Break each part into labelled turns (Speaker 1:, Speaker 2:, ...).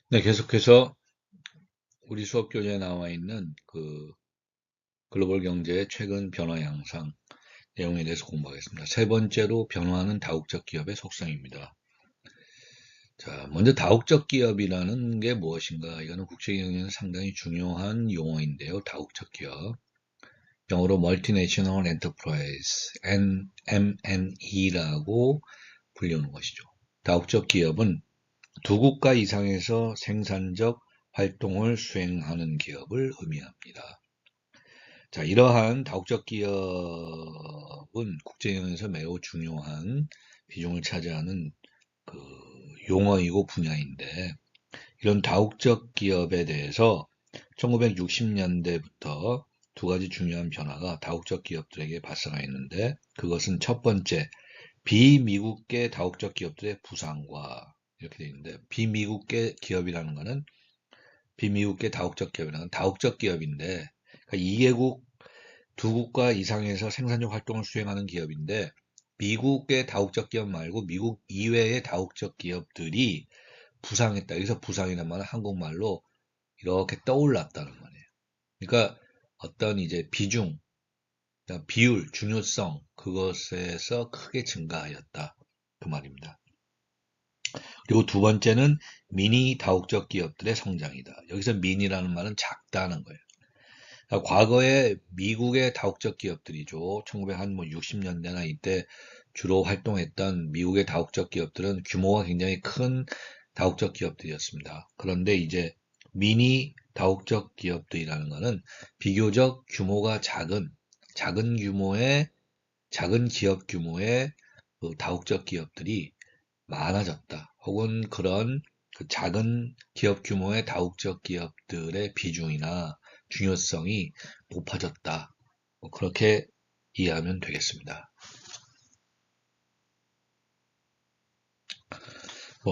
Speaker 1: 네, 계속해서 우리 수업 교재에 나와 있는 그 글로벌 경제의 최근 변화 양상 내용에 대해서 공부하겠습니다. 세 번째로 변화하는 다국적 기업의 속성입니다. 자, 먼저 다국적 기업이라는 게 무엇인가? 이거는 국제 경영에서 상당히 중요한 용어인데요. 다국적 기업. 영어로 Multinational Enterprise, MNE라고 불리는 것이죠. 다국적 기업은 두 국가 이상에서 생산적 활동을 수행하는 기업을 의미합니다. 자, 이러한 다국적 기업은 국제경영에서 매우 중요한 비중을 차지하는 그 용어이고 분야인데, 이런 다국적 기업에 대해서 1960년대부터 두 가지 중요한 변화가 다국적 기업들에게 발생하였는데, 그것은 첫 번째, 비미국계 다국적 기업들의 부상과 이렇게 되어 있는데, 비미국계 기업이라는 것은 비미국계 다국적 기업이라는 건 다국적 기업인데, 그러니까 2개국 두 국가 이상에서 생산적 활동을 수행하는 기업인데, 미국의 다국적 기업 말고 미국 이외의 다국적 기업들이 부상했다. 여기서 부상이란 말은 한국말로 이렇게 떠올랐다는 거네요. 그러니까 어떤 이제 비중, 비율, 중요성, 그것에서 크게 증가하였다. 그 말입니다. 그리고 두 번째는 미니 다국적 기업들의 성장이다. 여기서 미니라는 말은 작다는 거예요. 과거에 미국의 다국적 기업들이죠. 1960년대나 이때 주로 활동했던 미국의 다국적 기업들은 규모가 굉장히 큰 다국적 기업들이었습니다. 그런데 이제 미니 다국적 기업들이라는 것은 비교적 규모가 작은 규모의, 작은 기업 규모의 그 다국적 기업들이 많아졌다. 혹은 그런 그 작은 기업 규모의 다국적 기업들의 비중이나 중요성이 높아졌다. 그렇게 이해하면 되겠습니다.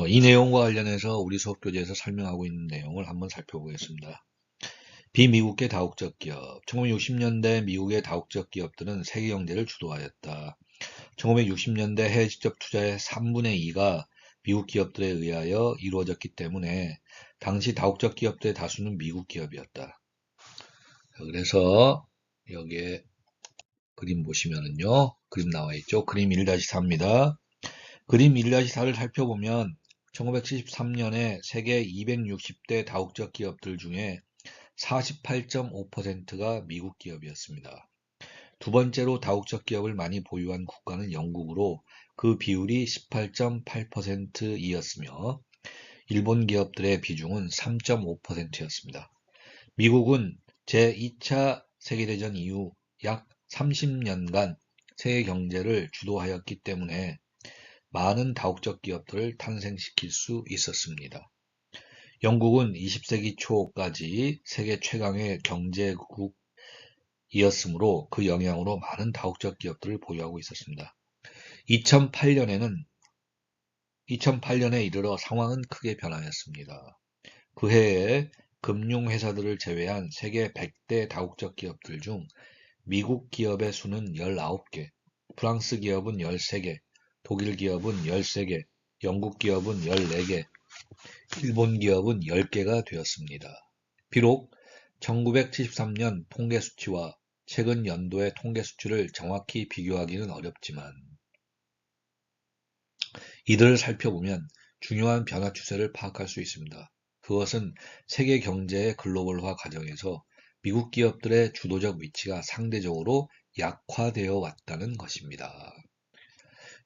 Speaker 1: 이 내용과 관련해서 우리 수업 교재에서 설명하고 있는 내용을 한번 살펴보겠습니다. 비미국계 다국적 기업. 1960년대 미국의 다국적 기업들은 세계 경제를 주도하였다. 1960년대 해외 직접 투자의 3분의 2가 미국 기업들에 의하여 이루어졌기 때문에 당시 다국적 기업들의 다수는 미국 기업이었다. 그래서 여기에 그림 보시면은요. 그림 나와 있죠. 그림 1-4입니다. 그림 1-4를 살펴보면 1973년에 세계 260대 다국적 기업들 중에 48.5%가 미국 기업이었습니다. 두 번째로 다국적 기업을 많이 보유한 국가는 영국으로 그 비율이 18.8%이었으며 일본 기업들의 비중은 3.5%였습니다. 미국은 제2차 세계대전 이후 약 30년간 세계 경제를 주도하였기 때문에 많은 다국적 기업들을 탄생시킬 수 있었습니다. 영국은 20세기 초까지 세계 최강의 경제국이었으므로 그 영향으로 많은 다국적 기업들을 보유하고 있었습니다. 2008년에 이르러 상황은 크게 변하였습니다. 그 해에 금융회사들을 제외한 세계 100대 다국적 기업들 중 미국 기업의 수는 19개, 프랑스 기업은 13개, 독일 기업은 13개, 영국 기업은 14개, 일본 기업은 10개가 되었습니다. 비록 1973년 통계 수치와 최근 연도의 통계 수치를 정확히 비교하기는 어렵지만 이들을 살펴보면 중요한 변화 추세를 파악할 수 있습니다. 그것은 세계 경제의 글로벌화 과정에서 미국 기업들의 주도적 위치가 상대적으로 약화되어 왔다는 것입니다.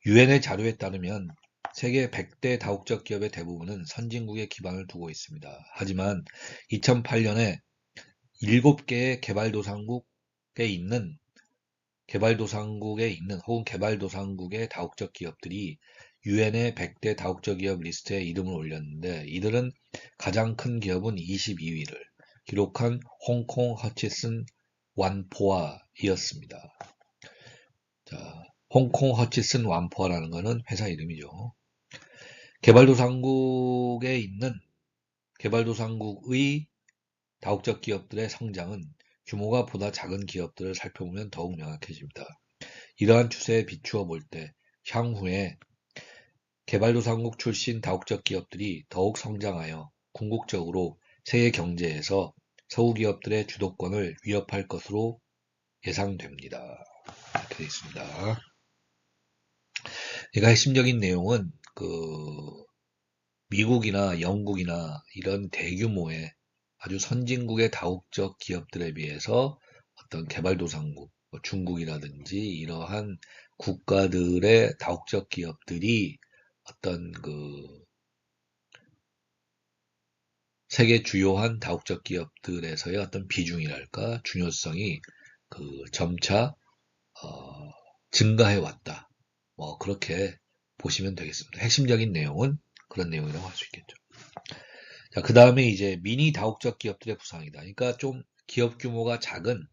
Speaker 1: 유엔의 자료에 따르면 세계 100대 다국적 기업의 대부분은 선진국에 기반을 두고 있습니다. 하지만 2008년에 7개의 개발도상국에 있는 혹은 개발도상국의 다국적 기업들이 유엔의 100대 다국적 기업 리스트에 이름을 올렸는데 이들은 가장 큰 기업은 22위를 기록한 홍콩 허치슨 완포아이었습니다. 자, 홍콩 허치슨 완포아라는 것은 회사 이름이죠. 개발도상국에 있는 개발도상국의 다국적 기업들의 성장은 규모가 보다 작은 기업들을 살펴보면 더욱 명확해집니다. 이러한 추세에 비추어 볼 때 향후에 개발도상국 출신 다국적 기업들이 더욱 성장하여 궁극적으로 세계 경제에서 서구 기업들의 주도권을 위협할 것으로 예상됩니다. 이렇게 되어 있습니다. 그러니까 핵심적인 내용은 미국이나 영국이나 이런 대규모의 아주 선진국의 다국적 기업들에 비해서 어떤 개발도상국, 뭐 중국이라든지 이러한 국가들의 다국적 기업들이 어떤 세계 주요한 다국적 기업들에서의 어떤 비중이랄까 중요성이 점차 증가해 왔다. 뭐 그렇게 보시면 되겠습니다. 핵심적인 내용은 그런 내용이라고 할 수 있겠죠. 자, 그 다음에 이제 미니 다국적 기업들의 부상이다. 그러니까 좀 기업 규모가 작은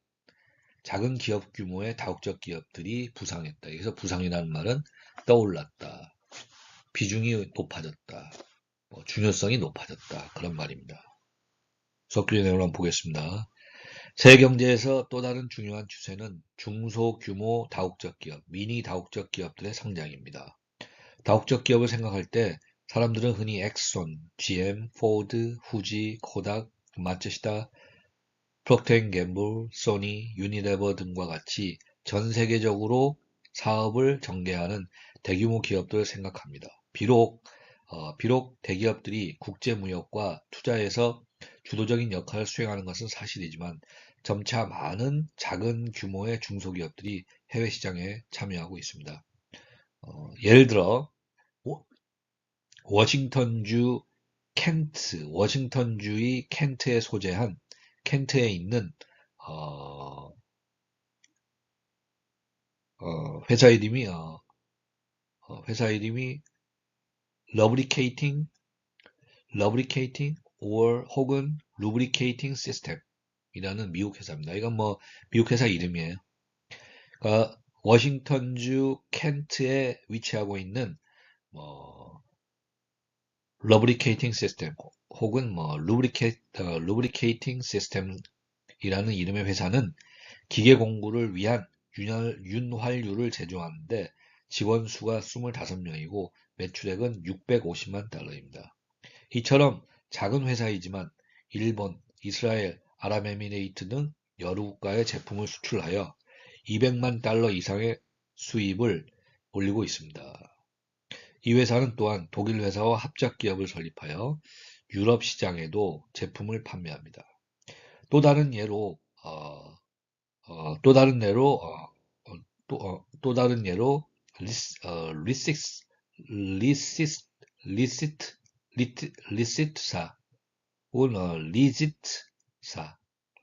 Speaker 1: 기업 규모의 다국적 기업들이 부상했다. 그래서 부상이라는 말은 떠올랐다. 비중이 높아졌다. 중요성이 높아졌다. 그런 말입니다. 수업교재 내용을 한번 보겠습니다. 세계 경제에서 또 다른 중요한 추세는 중소규모 다국적 기업, 미니 다국적 기업들의 성장입니다. 다국적 기업을 생각할 때 사람들은 흔히 엑손, GM, 포드, 후지, 코닥, 마츠시다, 프록트앤갬블, 소니, 유니레버 등과 같이 전 세계적으로 사업을 전개하는 대규모 기업들을 생각합니다. 비록 대기업들이 국제무역과 투자에서 주도적인 역할을 수행하는 것은 사실이지만 점차 많은 작은 규모의 중소기업들이 해외 시장에 참여하고 있습니다. 예를 들어 워싱턴주 워싱턴주의 켄트에 있는 어, 회사 이름이 회사 이름이 러브리케이팅 혹은 루브리케이팅 시스템이라는 미국 회사입니다. 이건 뭐 미국 회사 이름이에요. 그러니까 워싱턴주 켄트에 위치하고 있는 뭐 러브리케이팅 시스템 혹은 뭐 루브리케이팅 시스템이라는 이름의 회사는 기계 공구를 위한 윤활유를 제조하는데 직원 수가 25명이고 매출액은 650만 달러입니다. 이처럼 작은 회사이지만 일본, 이스라엘, 아랍에미레이트 등 여러 국가에 제품을 수출하여 200만 달러 이상의 수입을 올리고 있습니다. 이 회사는 또한 독일 회사와 합작 기업을 설립하여 유럽 시장에도 제품을 판매합니다. 또 다른 예로 또 다른 예로 또 다른 예로 리시스 리시스 리시트 리시트사 혹은 리지트사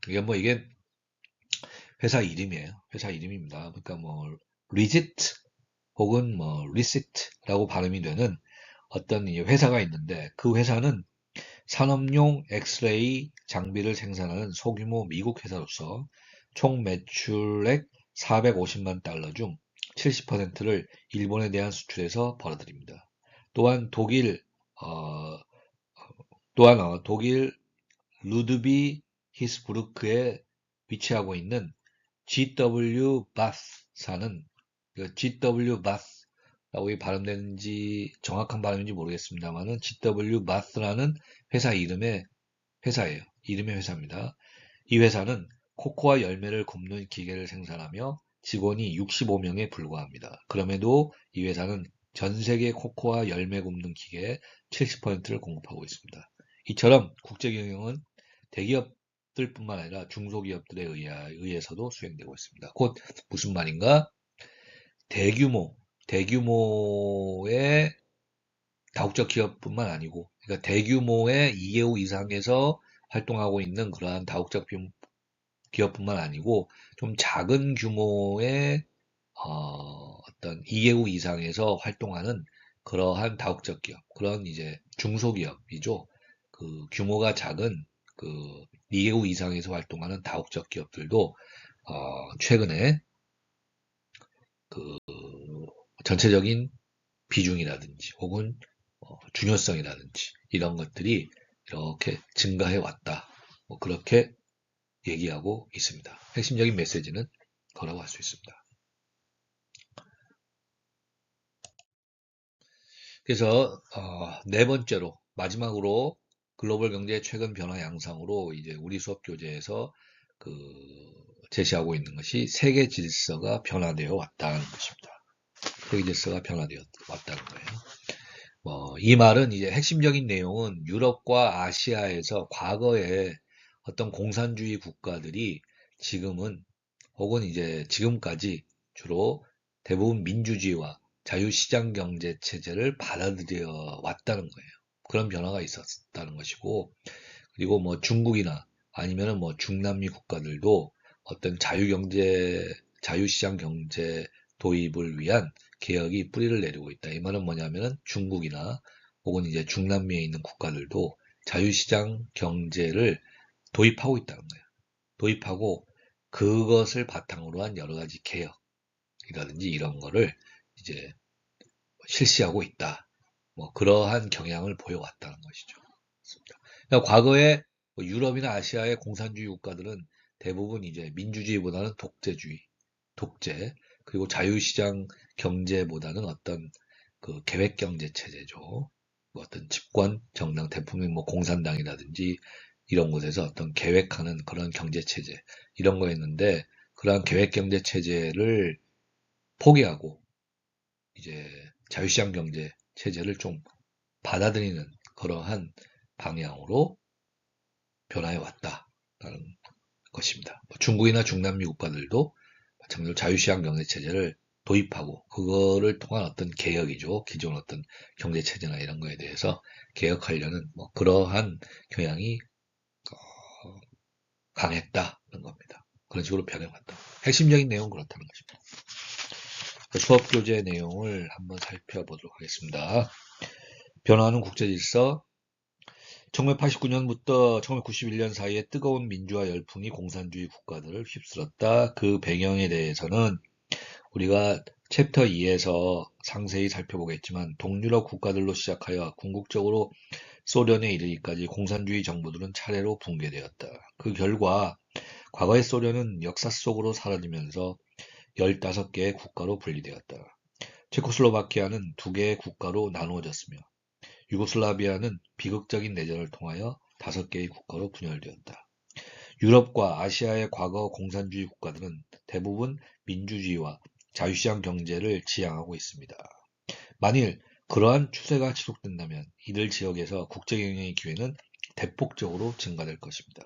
Speaker 1: 이게 회사 이름이에요. 회사 이름입니다. 그러니까 뭐 리지트 혹은 뭐 리시트라고 발음이 되는 어떤 회사가 있는데 그 회사는 산업용 엑스레이 장비를 생산하는 소규모 미국 회사로서 총 매출액 450만 달러 중 70%를 일본에 대한 수출에서 벌어들입니다. 또한 어, 독일 루드비 히스부르크에 위치하고 있는 GW 바스사는 GW 바스라고 발음되는지 정확한 발음인지 모르겠습니다만은 GW 바스라는 회사 회사예요. 이름의 회사입니다. 이 회사는 코코아 열매를 굽는 기계를 생산하며 직원이 65명에 불과합니다. 그럼에도 이 회사는 전 세계 코코아 열매 굽는 기계의 70%를 공급하고 있습니다. 이처럼 국제 경영은 대기업들뿐만 아니라 중소기업들에 의해서도 수행되고 있습니다. 곧 무슨 말인가? 대규모의 다국적 기업뿐만 아니고, 그러니까 대규모의 2개국 이상에서 활동하고 있는 그러한 다국적 기업뿐만 아니고, 좀 작은 규모의 어떤 2개국 이상에서 활동하는 그러한 다국적 기업, 그런 이제 중소기업이죠. 규모가 작은 2개국 이상에서 활동하는 다국적 기업들도 최근에 그 전체적인 비중이라든지 혹은 중요성이라든지 이런 것들이 이렇게 증가해 왔다. 뭐 그렇게 얘기하고 있습니다. 핵심적인 메시지는 그라고 할 수 있습니다. 그래서 네 번째로 마지막으로 글로벌 경제의 최근 변화 양상으로 이제 우리 수업 교재에서 그 제시하고 있는 것이 세계 질서가 변화되어 왔다는 것입니다. 세계 질서가 변화되어 왔다는 거예요. 이 말은 이제 핵심적인 내용은 유럽과 아시아에서 과거에 어떤 공산주의 국가들이 지금은 혹은 이제 지금까지 주로 대부분 민주주의와 자유시장 경제 체제를 받아들여 왔다는 거예요. 그런 변화가 있었다는 것이고, 그리고 뭐 중국이나 아니면은 뭐 중남미 국가들도 어떤 자유시장 경제 도입을 위한 개혁이 뿌리를 내리고 있다. 이 말은 뭐냐면은 중국이나 혹은 이제 중남미에 있는 국가들도 자유시장 경제를 도입하고 있다는 거예요. 도입하고 그것을 바탕으로 한 여러 가지 개혁이라든지 이런 거를 이제 실시하고 있다. 그러한 경향을 보여왔다는 것이죠. 그러니까 과거에 유럽이나 아시아의 공산주의 국가들은 대부분 이제 민주주의보다는 독재, 그리고 자유시장 경제보다는 어떤 그 계획경제 체제죠. 어떤 집권, 정당, 대통령, 공산당이라든지 이런 곳에서 어떤 계획하는 그런 경제 체제, 이런 거였는데, 그러한 계획경제 체제를 포기하고, 이제 자유시장 경제 체제를 좀 받아들이는 그러한 방향으로 변화해 왔다라는 것입니다. 중국이나 중남미 국가들도 마찬가지로 자유시장 경제 체제를 도입하고 그거를 통한 어떤 개혁이죠. 기존 어떤 경제 체제나 이런 거에 대해서 개혁하려는 그러한 경향이 강했다는 겁니다. 그런 식으로 변해왔다. 핵심적인 내용은 그렇다는 것입니다. 수업 교재 내용을 한번 살펴보도록 하겠습니다. 변화하는 국제질서. 1989년부터 1991년 사이에 뜨거운 민주화 열풍이 공산주의 국가들을 휩쓸었다. 그 배경에 대해서는 우리가 챕터 2에서 상세히 살펴보겠지만 동유럽 국가들로 시작하여 궁극적으로 소련에 이르기까지 공산주의 정부들은 차례로 붕괴되었다. 그 결과 과거의 소련은 역사 속으로 사라지면서 15개의 국가로 분리되었다. 체코슬로바키아는 2개의 국가로 나누어졌으며 유고슬라비아는 비극적인 내전을 통하여 5개의 국가로 분열되었다. 유럽과 아시아의 과거 공산주의 국가들은 대부분 민주주의와 자유시장 경제를 지향하고 있습니다. 만일 그러한 추세가 지속된다면 이들 지역에서 국제경영의 기회는 대폭적으로 증가될 것입니다.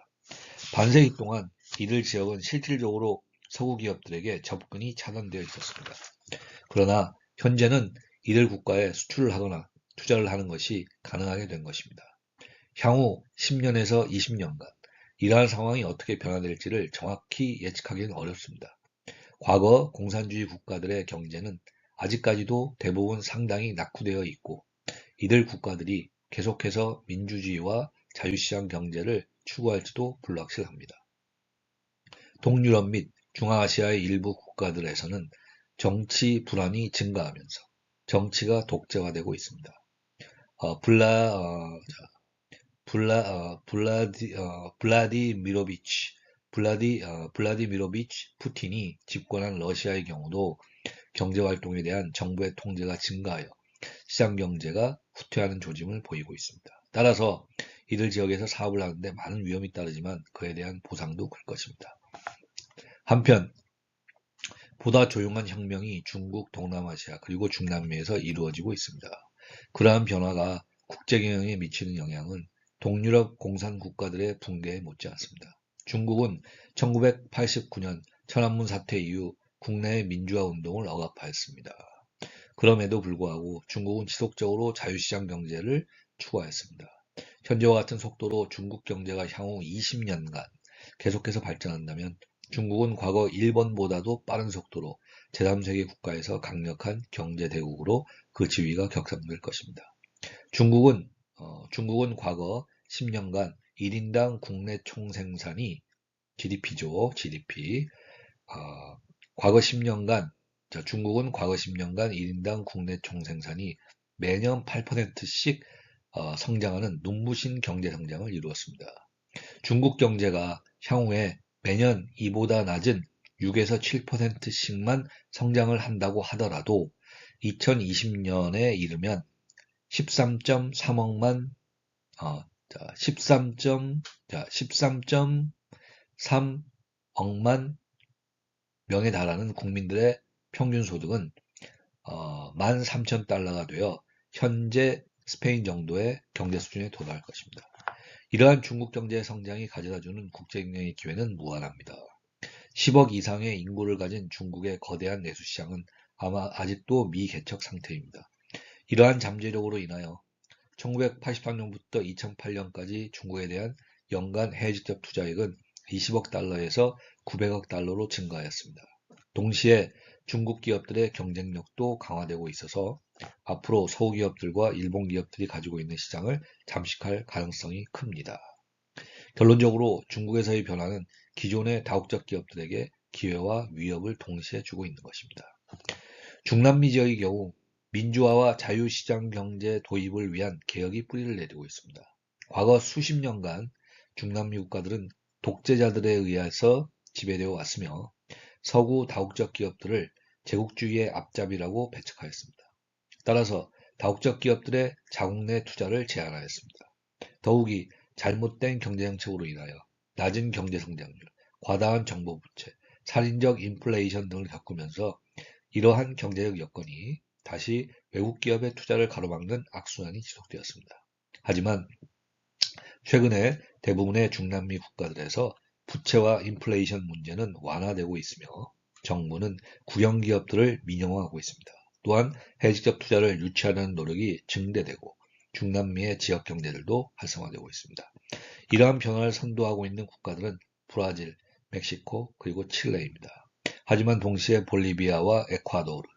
Speaker 1: 반세기 동안 이들 지역은 실질적으로 서구 기업들에게 접근이 차단되어 있었습니다. 그러나 현재는 이들 국가에 수출을 하거나 투자를 하는 것이 가능하게 된 것입니다. 향후 10년에서 20년간 이러한 상황이 어떻게 변화될지를 정확히 예측하기는 어렵습니다. 과거 공산주의 국가들의 경제는 아직까지도 대부분 상당히 낙후되어 있고 이들 국가들이 계속해서 민주주의와 자유시장 경제를 추구할지도 불확실합니다. 동유럽 및 중앙아시아의 일부 국가들에서는 정치 불안이 증가하면서 정치가 독재화되고 있습니다. 블라디미로비치 푸틴이 집권한 러시아의 경우도 경제활동에 대한 정부의 통제가 증가하여 시장경제가 후퇴하는 조짐을 보이고 있습니다. 따라서 이들 지역에서 사업을 하는데 많은 위험이 따르지만 그에 대한 보상도 클 것입니다. 한편 보다 조용한 혁명이 중국, 동남아시아 그리고 중남미에서 이루어지고 있습니다. 그러한 변화가 국제경영에 미치는 영향은 동유럽 공산국가들의 붕괴에 못지않습니다. 중국은 1989년 천안문 사태 이후 국내의 민주화 운동을 억압하였습니다. 그럼에도 불구하고 중국은 지속적으로 자유시장 경제를 추구하였습니다. 현재와 같은 속도로 중국 경제가 향후 20년간 계속해서 발전한다면 중국은 과거 일본보다도 빠른 속도로 제3세계 국가에서 강력한 경제대국으로 그 지위가 격상될 것입니다. 중국은 과거 10년간 1인당 국내 총생산이 GDP죠. GDP. 중국은 과거 10년간 1인당 국내 총생산이 매년 8%씩 성장하는 눈부신 경제 성장을 이루었습니다. 중국 경제가 향후에 매년 이보다 낮은 6에서 7%씩만 성장을 한다고 하더라도 2020년에 이르면 13.3억만 자, 13.3억만 명에 달하는 국민들의 평균 소득은 13,000달러가 되어 현재 스페인 정도의 경제 수준에 도달할 것입니다. 이러한 중국 경제의 성장이 가져다주는 국제경영의 기회는 무한합니다. 10억 이상의 인구를 가진 중국의 거대한 내수시장은 아마 아직도 미개척 상태입니다. 이러한 잠재력으로 인하여 1983년부터 2008년까지 중국에 대한 연간 해외 직접 투자액은 20억 달러에서 900억 달러로 증가하였습니다. 동시에 중국 기업들의 경쟁력도 강화되고 있어서 앞으로 서구 기업들과 일본 기업들이 가지고 있는 시장을 잠식할 가능성이 큽니다. 결론적으로 중국에서의 변화는 기존의 다국적 기업들에게 기회와 위협을 동시에 주고 있는 것입니다. 중남미 지역의 경우 민주화와 자유시장 경제 도입을 위한 개혁이 뿌리를 내리고 있습니다. 과거 수십 년간 중남미 국가들은 독재자들에 의해서 지배되어 왔으며 서구 다국적 기업들을 제국주의의 앞잡이라고 배척하였습니다. 따라서 다국적 기업들의 자국 내 투자를 제한하였습니다. 더욱이 잘못된 경제정책으로 인하여 낮은 경제성장률, 과다한 정보부채, 살인적 인플레이션 등을 겪으면서 이러한 경제적 여건이 다시 외국 기업의 투자를 가로막는 악순환이 지속되었습니다. 하지만 최근에 대부분의 중남미 국가들에서 부채와 인플레이션 문제는 완화되고 있으며 정부는 국영 기업들을 민영화하고 있습니다. 또한 해외 직접 투자를 유치하려는 노력이 증대되고 중남미의 지역 경제들도 활성화되고 있습니다. 이러한 변화를 선도하고 있는 국가들은 브라질, 멕시코, 그리고 칠레입니다. 하지만 동시에 볼리비아와 에콰도르,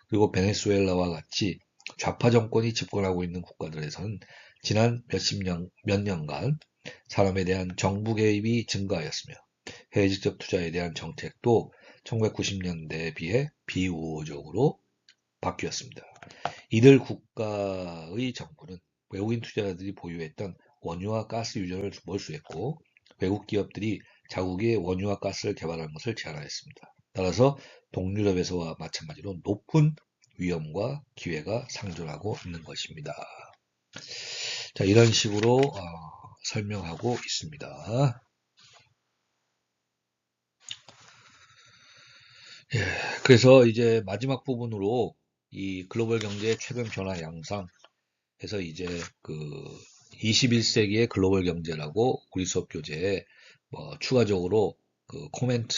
Speaker 1: 그리고 베네수엘라와 같이 좌파 정권이 집권하고 있는 국가들에서는 지난 몇 년간 사람에 대한 정부 개입이 증가하였으며 해외 직접 투자에 대한 정책도 1990년대에 비해 비우호적으로 바뀌었습니다. 이들 국가의 정부는 외국인 투자자들이 보유했던 원유와 가스 유전을 몰수했고 외국 기업들이 자국의 원유와 가스를 개발하는 것을 제한하였습니다. 따라서 동유럽에서와 마찬가지로 높은 위험과 기회가 상존하고 있는 것입니다. 자, 이런 식으로 설명하고 있습니다. 예, 그래서 이제 마지막 부분으로 이 글로벌 경제의 최근 변화 양상에서 이제 그 21세기의 글로벌 경제라고 우리 수업 교재에 추가적으로 그 코멘트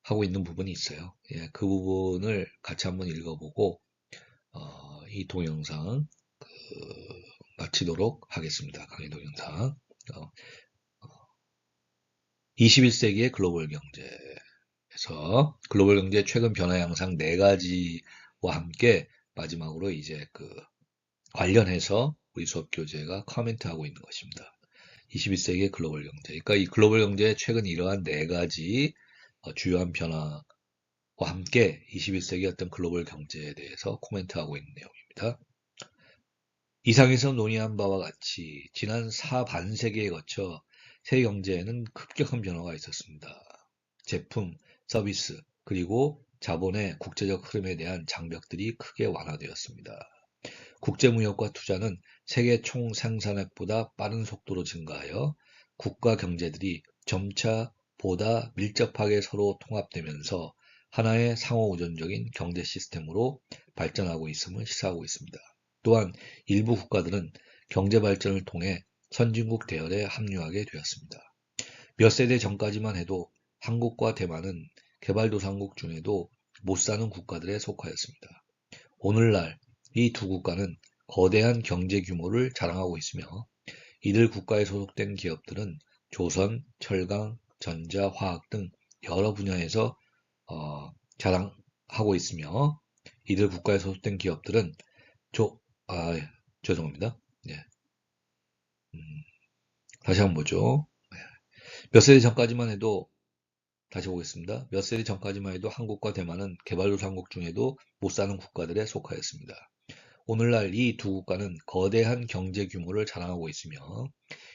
Speaker 1: 하고 있는 부분이 있어요. 예, 그 부분을 같이 한번 읽어보고 이 동영상 마치도록 하겠습니다. 강의 동영상. 21세기의 글로벌 경제에서 글로벌 경제 최근 변화 양상 4가지와 함께 마지막으로 이제 그 관련해서 우리 수업 교재가 코멘트하고 있는 것입니다. 21세기의 글로벌 경제. 그러니까 이 글로벌 경제의 최근 이러한 4가지 주요한 변화와 함께 21세기 어떤 글로벌 경제에 대해서 코멘트하고 있는 내용입니다. 이상에서 논의한 바와 같이 지난 4반세기에 거쳐 세계 경제에는 급격한 변화가 있었습니다. 제품, 서비스, 그리고 자본의 국제적 흐름에 대한 장벽들이 크게 완화되었습니다. 국제무역과 투자는 세계 총 생산액보다 빠른 속도로 증가하여 국가 경제들이 점차 보다 밀접하게 서로 통합되면서 하나의 상호우존적인 경제 시스템으로 발전하고 있음을 시사하고 있습니다. 또한 일부 국가들은 경제 발전을 통해 선진국 대열에 합류하게 되었습니다. 몇 세대 전까지만 해도 한국과 대만은 개발도상국 중에도 못 사는 국가들에 속하였습니다. 오늘날 이 두 국가는 거대한 경제 규모를 자랑하고 있으며 이들 국가에 소속된 기업들은 조선, 철강, 전자, 화학 등 여러 분야에서 자랑하고 있으며 이들 국가에 소속된 기업들은 죄송합니다. 네. 다시 한번 보죠. 몇 세대 전까지만 해도 다시 보겠습니다. 몇 세대 전까지만 해도 한국과 대만은 개발도상국 중에도 못 사는 국가들에 속하였습니다. 오늘날 이 두 국가는 거대한 경제 규모를 자랑하고 있으며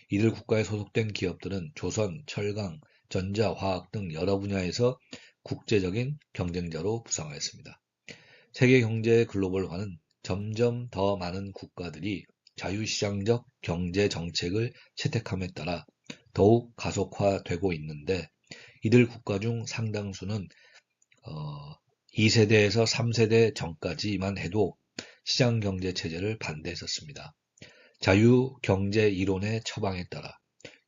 Speaker 1: 이들 국가에 소속된 기업들은 조선, 철강, 전자, 화학 등 여러 분야에서 국제적인 경쟁자로 부상하였습니다. 세계 경제의 글로벌화는 점점 더 많은 국가들이 자유시장적 경제 정책을 채택함에 따라 더욱 가속화되고 있는데 이들 국가 중 상당수는 2세대에서 3세대 전까지만 해도 시장경제 체제를 반대했었습니다. 자유경제 이론의 처방에 따라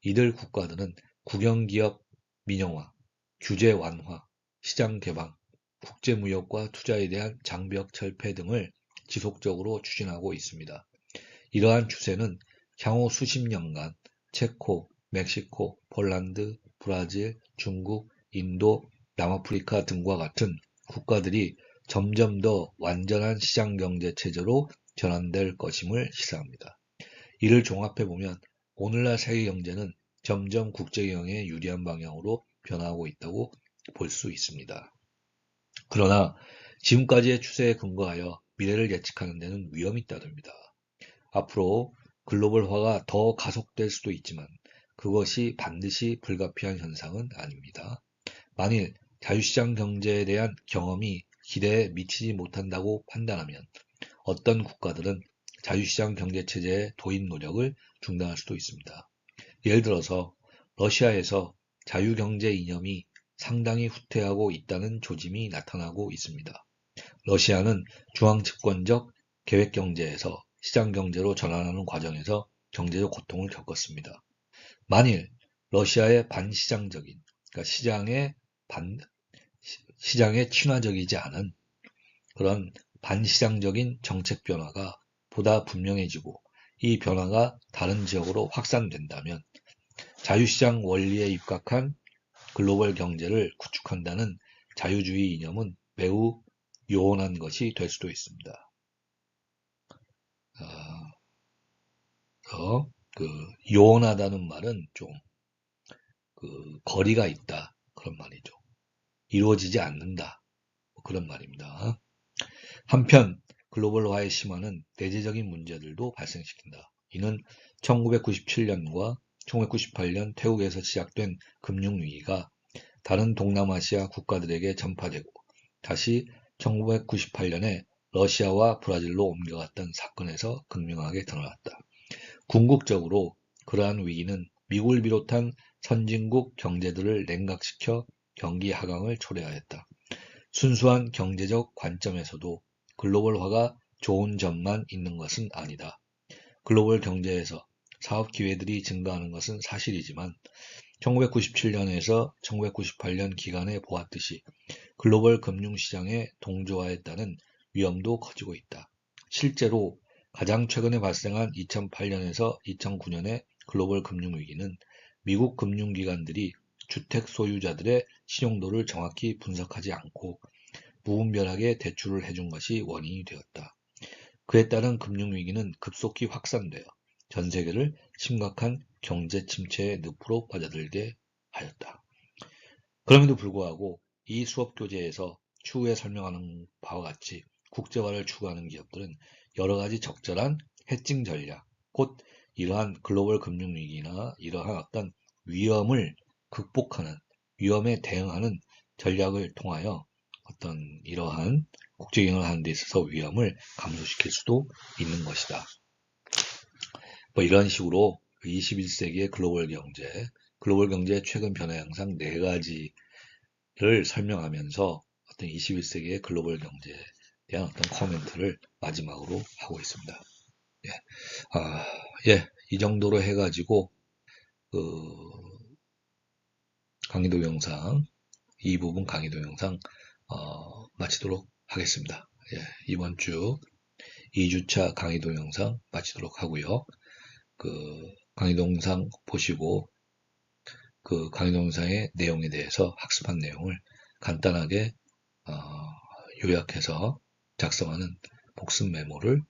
Speaker 1: 이들 국가들은 국영기업 민영화, 규제 완화, 시장 개방, 국제무역과 투자에 대한 장벽 철폐 등을 지속적으로 추진하고 있습니다. 이러한 추세는 향후 수십 년간 체코, 멕시코, 폴란드, 브라질, 중국, 인도, 남아프리카 등과 같은 국가들이 점점 더 완전한 시장경제 체제로 전환될 것임을 시사합니다. 이를 종합해보면 오늘날 세계경제는 점점 국제경영에 유리한 방향으로 변화하고 있다고 볼 수 있습니다. 그러나 지금까지의 추세에 근거하여 미래를 예측하는 데는 위험이 따릅니다. 앞으로 글로벌화가 더 가속될 수도 있지만 그것이 반드시 불가피한 현상은 아닙니다. 만일 자유시장 경제에 대한 경험이 기대에 미치지 못한다고 판단하면 어떤 국가들은 자유시장 경제체제의 도입 노력을 중단할 수도 있습니다. 예를 들어서 러시아에서 자유경제 이념이 상당히 후퇴하고 있다는 조짐이 나타나고 있습니다. 러시아는 중앙집권적 계획경제에서 시장경제로 전환하는 과정에서 경제적 고통을 겪었습니다. 만일 러시아의 반시장적인, 그러니까 시장에 친화적이지 않은 그런 반시장적인 정책 변화가 보다 분명해지고 이 변화가 다른 지역으로 확산된다면 자유시장 원리에 입각한 글로벌 경제를 구축한다는 자유주의 이념은 매우 요원한 것이 될 수도 있습니다. 요원하다는 말은 좀 거리가 있다 그런 말이죠. 이루어지지 않는다 그런 말입니다. 한편 글로벌화의 심화는 내재적인 문제들도 발생시킨다. 이는 1997년과 1998년 태국에서 시작된 금융위기가 다른 동남아시아 국가들에게 전파되고 다시 1998년에 러시아와 브라질로 옮겨갔던 사건에서 극명하게 드러났다. 궁극적으로 그러한 위기는 미국을 비롯한 선진국 경제들을 냉각시켜 경기 하강을 초래하였다. 순수한 경제적 관점에서도 글로벌화가 좋은 점만 있는 것은 아니다. 글로벌 경제에서 사업 기회들이 증가하는 것은 사실이지만 1997년에서 1998년 기간에 보았듯이 글로벌 금융시장의 동조화에 따른 위험도 커지고 있다. 실제로 가장 최근에 발생한 2008년에서 2009년의 글로벌 금융위기는 미국 금융기관들이 주택 소유자들의 신용도를 정확히 분석하지 않고 무분별하게 대출을 해준 것이 원인이 되었다. 그에 따른 금융위기는 급속히 확산되어 전 세계를 심각한 경제 침체의 늪으로 빠져들게 하였다. 그럼에도 불구하고 이 수업 교재에서 추후에 설명하는 바와 같이 국제화를 추구하는 기업들은 여러 가지 적절한 해칭 전략, 곧 이러한 글로벌 금융위기나 이러한 어떤 위험을 극복하는, 위험에 대응하는 전략을 통하여 어떤 이러한 국제경영을 하는 데 있어서 위험을 감소시킬 수도 있는 것이다. 이런 식으로 21세기의 글로벌 경제의 최근 변화 양상 4가지를 설명하면서 어떤 21세기의 글로벌 경제에 대한 어떤 코멘트를 마지막으로 하고 있습니다. 이 정도로 해가지고 강의도 영상 이 부분 강의도 영상 마치도록 하겠습니다. 이번 주 2주차 강의도 영상 마치도록 하고요. 강의도 영상 보시고 강의도 영상의 내용에 대해서 학습한 내용을 간단하게 요약해서 작성하는 복습 메모를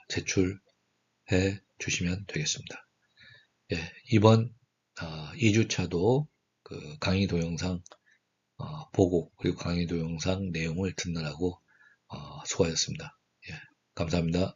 Speaker 1: 제출해 주시면 되겠습니다. 이번 2주차도 강의 동영상 보고 그리고 강의 동영상 내용을 듣느라고 수고하셨습니다. 감사합니다.